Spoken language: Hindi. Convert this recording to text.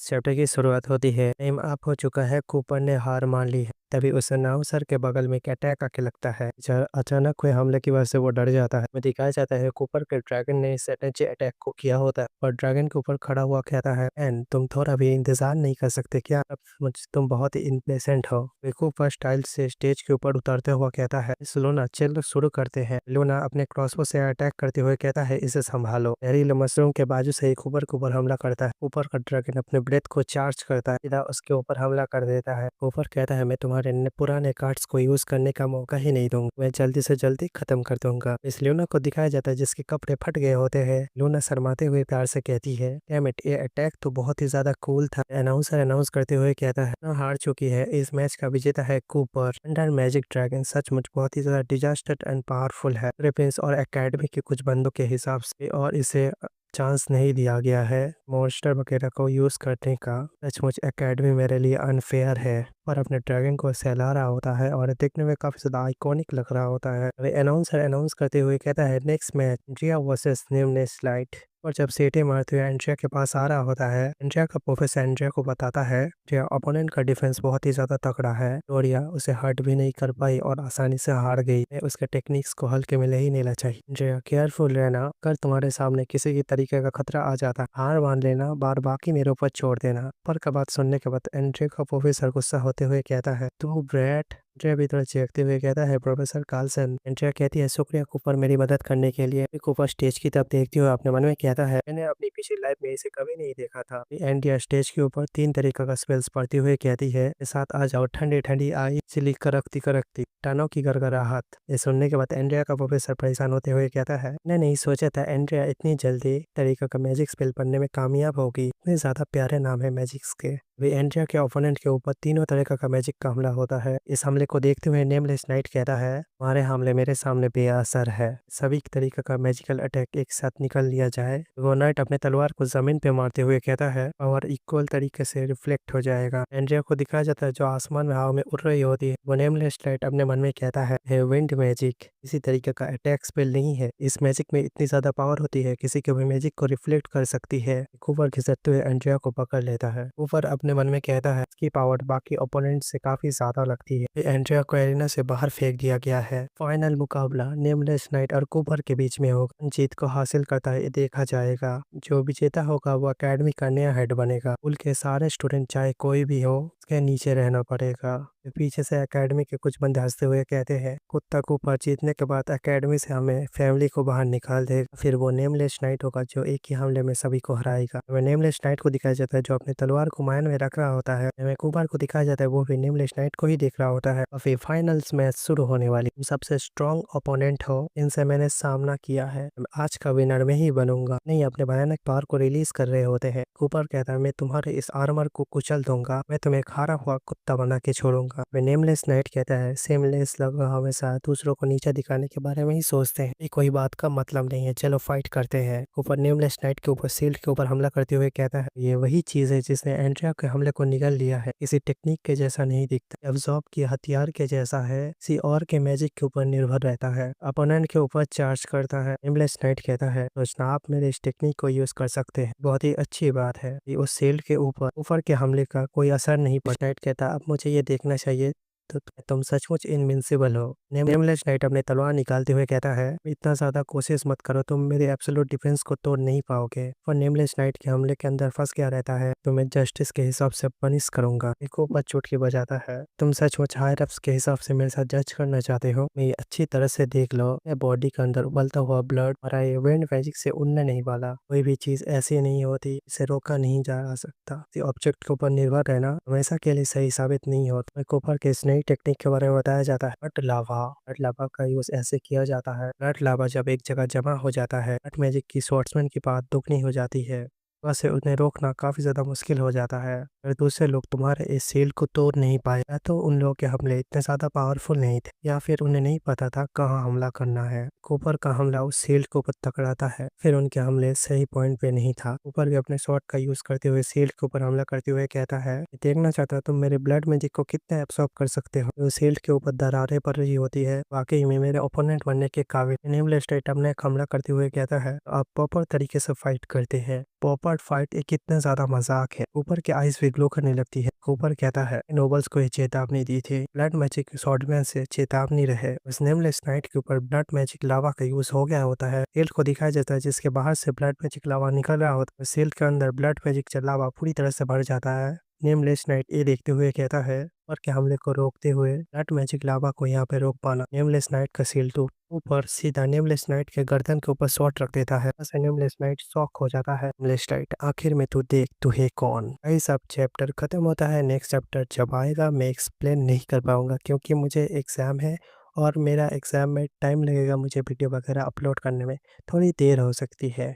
चैप्टर की शुरुआत होती है। टाइम अप हो चुका है, कूपर ने हार मान ली है। तभी उसे नाउसर के बगल में एक अटैक आके लगता है। अचानक हुए हमले की वजह से वो डर जाता है। में दिखाया जाता है कूपर के ड्रैगन ने इस एनर्जी अटैक को किया होता है और ड्रैगन के ऊपर खड़ा हुआ कहता है, एंड तुम थोड़ा भी इंतजार नहीं कर सकते क्या? अब तुम बहुत ही इम्पेशेंट हो। वे कूपर स्टाइल से स्टेज के ऊपर उतरते हुआ कहता है, लूना चल शुरू करते हैं। लूना अपने क्रॉसबो से अटैक करते हुए कहता है, इसे संभालो। जहरीले मशरूम के बाजू से कूपर के ऊपर हमला करता है। ऊपर का ड्रैगन अपने ब्रेथ को चार्ज करता है, सीधा उसके ऊपर हमला कर देता है। कूपर कहता है, मैं तुम्हारे पुराने कार्ड्स को यूज करने का मौका ही नहीं दूंगा, मैं जल्दी से जल्दी खत्म कर दूंगा। इस लूना को दिखाया जाता है जिसके कपड़े फट गए होते हैं। लूना शर्माते हुए प्यार से कहती है, डैम इट, ये अटैक तो बहुत ही ज्यादा कूल था। अनाउंसर अनाउंस करते हुए कहता है, "ना हार चुकी है, इस मैच का विजेता है कूपर। अंडर मैजिक ड्रैगन सचमुच बहुत ही ज्यादा डिजास्टर एंड पावरफुल है। प्रिंस और एकेडमी के कुछ बंदों के हिसाब से और इसे चांस नहीं दिया गया है मॉन्स्टर वगैरह को यूज करने का। सचमुच एकेडमी मेरे लिए अनफेयर है।" और अपने ड्रैगन को सहला रहा होता है और देखने में काफी ज्यादा आइकॉनिक लग रहा होता है। अनाउंसर अनाउंस करते हुए कहता है, नेक्स्ट मैच एंड्रिया वर्सेस निम्नेस लाइट। और जब सीटी मारते हुए एंड्रिया के पास आ रहा होता है, एंड्रिया का प्रोफेसर एंड्रिया को बताता है कि ओपोनेंट का डिफेंस बहुत ही ज्यादा तगड़ा है। ग्लोरिया उसे हर्ट भी नहीं कर पाई और आसानी से हार गई। उसके टेक्निक्स को हल्के में नहीं लेना चाहिए। एंड्रिया केयरफुल रहना, अगर तुम्हारे सामने किसी की तरीके का खतरा आ जाता हार मान लेना, बाकी मेरे ऊपर छोड़ देना। पर का बात सुनने के बाद एंड्रिया का प्रोफेसर गुस्सा होते हुए कहता है, तू ब्रैट। एंड्रिया भी थोड़ा चीखते हुए कहता है, प्रोफेसर कार्लसन। एंड्रिया कहती है, शुक्रिया कूपर मेरी मदद करने के लिए। कूपर स्टेज की तरफ देखते हुए अपने मन में कहता है, मैंने अपनी पिछली लाइफ में इसे कभी नहीं देखा था। एंड्रिया स्टेज के ऊपर 3 तरीका का स्पेल्स पढ़ती हुए कहती है, "मेरे साथ आ जाओ, ठंडी ठंडी आई चिली करकती करकती टानों की गड़गड़ाहट।" ये सुनने के बाद एंड्रिया का प्रोफेसर परेशान होते हुए कहता है, मैंने नहीं सोचा था एंड्रिया इतनी जल्दी तरीका का मैजिक स्पेल पढ़ने में कामयाब होगी। इतने ज्यादा प्यारे नाम है मैजिक्स के। वे एंड्रिया के ओपोनेंट के ऊपर तीनों तरह का मैजिक का हमला होता है। इस हमले को देखते हुए नेमलेस नाइट कहता है, हमारे हमले मेरे सामने बेअसर है। सभी तरीके का मैजिकल अटैक एक साथ निकल लिया जाए। वो नाइट अपने तलवार को जमीन पे मारते हुए कहता है, पावर इक्वल तरीके से रिफ्लेक्ट हो जाएगा। एंड्रिया को दिखाया जाता है जो आसमान में हवा में उड़ रही होती है। वो नेमलेस नाइट अपने मन में कहता है विंड मैजिक इसी तरीके का अटैक स्पेल नहीं है। इस मैजिक में इतनी ज्यादा पावर होती है, किसी के भी मैजिक को रिफ्लेक्ट कर सकती है। कूपर घिसटते हुए एंड्रिया को पकड़ लेता है। कूपर अपने मन में कहता है, इसकी पावर बाकी ओपोनेंट से काफी ज्यादा लगती है। एंड्रिया को एरिना से बाहर फेंक दिया गया है। फाइनल मुकाबला नेमलेस नाइट और कूपर के बीच में होगा। जीत को हासिल करता है देखा जाएगा। जो विजेता होगा वो अकेडमी का नया हेड बनेगा। स्कूल के सारे स्टूडेंट चाहे कोई भी हो उसके नीचे रहना पड़ेगा। पीछे से एकेडमी के कुछ बंदे हंसते हुए कहते हैं, कुत्ता कूपर जीतने के बाद एकेडमी से हमें फैमिली को बाहर निकाल देगा। फिर वो नेमलेस नाइट होगा जो एक ही हमले में सभी को हराएगा। हमें नेमलेस नाइट को दिखाया जाता है जो अपने तलवार को मायन में रख रहा होता है। हमें कूपर को दिखाया जाता है वो भी नेमलेस नाइट को ही देख रहा होता है। और फिर फाइनल्स मैच शुरू होने वाली। सबसे स्ट्रॉन्ग ओपोनेंट हो, इनसे मैंने सामना किया है, आज का विनर में ही बनूंगा। नहीं अपने भयानक पावर को रिलीज कर रहे होते हैं। कूपर कहता है, मैं तुम्हारे इस आर्मर को कुचल दूंगा, मैं तुम्हें हारा हुआ कुत्ता बना के छोड़ूंगा। वे नेमलेस नाइट कहता है, सेमलेस लोग हमेशा दूसरों को नीचा दिखाने के बारे में ही सोचते हैं, ये कोई बात का मतलब नहीं है, चलो फाइट करते हैं। ऊपर नेमलेस नाइट के ऊपर शील्ड के ऊपर हमला करते हुए कहता है, ये वही चीज है जिसने एंड्रिया के हमले को निगल लिया है। किसी टेक्निक के जैसा नहीं दिखता, एब्जॉर्ब किए हथियार के जैसा है, किसी और के मैजिक के ऊपर निर्भर रहता है, अपोनेंट के ऊपर चार्ज करता है। नेमलेस नाइट कहता है, तो आप मेरे इस टेक्निक को यूज कर सकते हैं, बहुत ही अच्छी बात है। उस शील्ड के ऊपर के हमले का कोई असर नहीं पड़ा। नाइट कहता, अब मुझे ये देखना चाहिए तो तुम सचमुच इनविंसिबल हो। नेमलेस नाइट अपने तलवार निकालते हुए कहता है, इतना ज्यादा कोशिश मत करो, तुम मेरे एब्सोल्यूट डिफेंस को तोड़ नहीं पाओगे। और नेमलेस नाइट के हमले के अंदर फंस गया रहता है, तो मैं जस्टिस के हिसाब से पनिश करूंगा। एक ऊपर चुटकी बजाता है, तुम सचमुच हायर अप्स के हिसाब से मेरे साथ जज करना चाहते हो, मैं ये अच्छी तरह से देख लो। मेरे बॉडी के अंदर उबलता हुआ ब्लड और ये विंड मैजिक से उड़ने नहीं वाला। कोई भी चीज ऐसी नहीं होती, इसे रोका नहीं जा सकता। ऑब्जेक्ट के ऊपर निर्भर रहना हमेशा के लिए सही साबित नहीं होता। कूपर के इस नई टेक्निक के बारे में बताया जाता है, ब्लड लावा का यूज ऐसे किया जाता है। ब्लड लावा जब एक जगह जमा हो जाता है, ब्लड मैजिक की स्वॉर्ड्समैन की बात दुगनी हो जाती है। वैसे उन्हें रोकना काफी ज्यादा मुश्किल हो जाता है। अगर दूसरे लोग तुम्हारे इस शील्ड को तोड़ नहीं पाए, या तो उन लोगों के हमले इतने ज्यादा पावरफुल नहीं थे, या फिर उन्हें नहीं पता था कहाँ हमला करना है। कूपर का हमला उस शील्ड के ऊपर टकराता है, फिर उनके हमले सही पॉइंट पे नहीं था। कूपर भी अपने शॉट का यूज करते हुए शील्ड के ऊपर हमला करते हुए कहता है, देखना चाहता तुम मेरे ब्लड मैजिक को कितना एब्सॉर्ब कर सकते हो। शील्ड के ऊपर दरारें पड़ रही होती है, वाकई में मेरे ओपोनेंट बनने के काबिल। नेमलेस नाइट अपने हमला करते हुए कहता है, आप प्रॉपर तरीके से फाइट करते हैं, पोपट फाइट एक कितना ज़्यादा मज़ाक है। कूपर की आइज़ भी ग्लो करने लगती है। कूपर कहता है, नोबल्स को ये चेतावनी दी थी। ब्लड मैजिक स्वॉर्डमैन से चेतावनी रहे। उस नेमलेस नाइट के ऊपर ब्लड मैजिक लावा का यूज़ हो गया होता है। शील्ड को दिखाया जाता है जिसके बाहर से ब्लड मैजिक लावा निकल रहा होता है। शील्ड के अंदर ब्लड मैजिक लावा पूरी तरह से भर जाता है। नेमलेस नाइट ये देखते हुए कहता है, और के हमले को रोकते हुए ब्लड मैजिक लावा को यहाँ पे रोक पाना। नेमलेस नाइट का शील्ड टूट ऊपर सीधा नेमलेस नाइट के गर्दन के ऊपर शॉट रख देता है। ऐसे नेमलेस नाइट शॉक हो जाता है। नेमलेस नाइट, आखिर में तू देख तू है कौन। भाई सब चैप्टर खत्म होता है। नेक्स्ट चैप्टर जब आएगा मैं एक्सप्लेन नहीं कर पाऊंगा क्योंकि मुझे एग्जाम है और मेरा एग्जाम में टाइम लगेगा। मुझे वीडियो वगैरह अपलोड करने में थोड़ी देर हो सकती है।